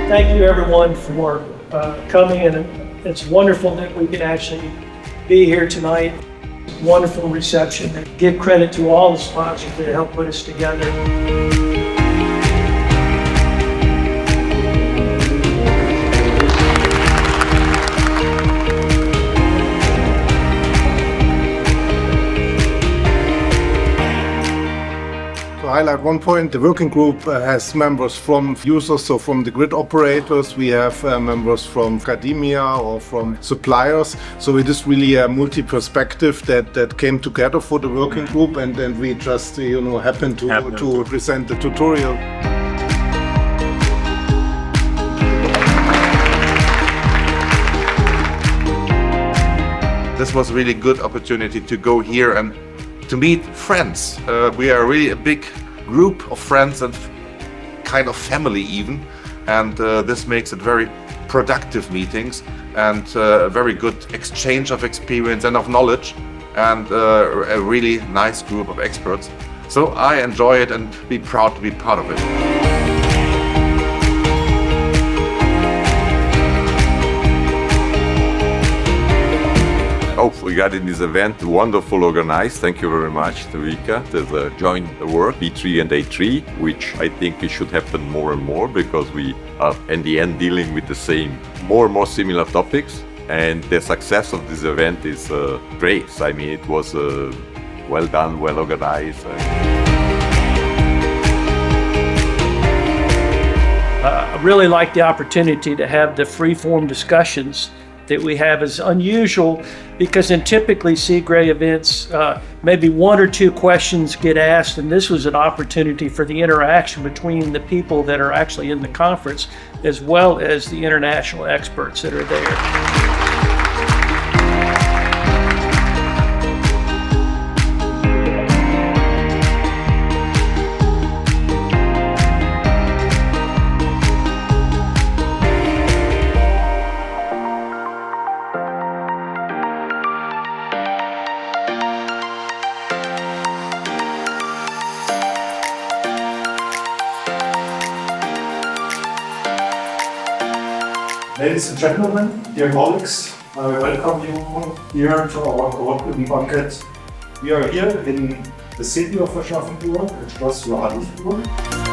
Thank you everyone for coming, and it's wonderful that we can actually be here tonight. Wonderful reception. Give credit to all the sponsors that helped put us together. To highlight one point, the working group has members from users, so from the grid operators. We have members from academia or from suppliers. So it is really a multi-perspective that came together for the working group, and then we just happened to present the tutorial. This was a really good opportunity to go here and to meet friends. We are really a big group of friends and kind of family even, and this makes it very productive meetings and a very good exchange of experience and of knowledge, and a really nice group of experts. So I enjoy it and be proud to be part of it. Oh, regarding this event, wonderful organized. Thank you very much to Vika. There's a joint work, B3 and A3, which I think it should happen more and more because we are in the end dealing with the same, more and more similar topics. And the success of this event is great. I mean, it was well done, well organized. I really like the opportunity to have the free-form discussions that we have. Is unusual because in typically CGRAE events, maybe one or two questions get asked, and this was an opportunity for the interaction between the people that are actually in the conference as well as the international experts that are there. Ladies and gentlemen, dear colleagues, I welcome you here to our Colloquium Banquet. We are here in the city of Aschaffenburg, at Schloss Johannisburg.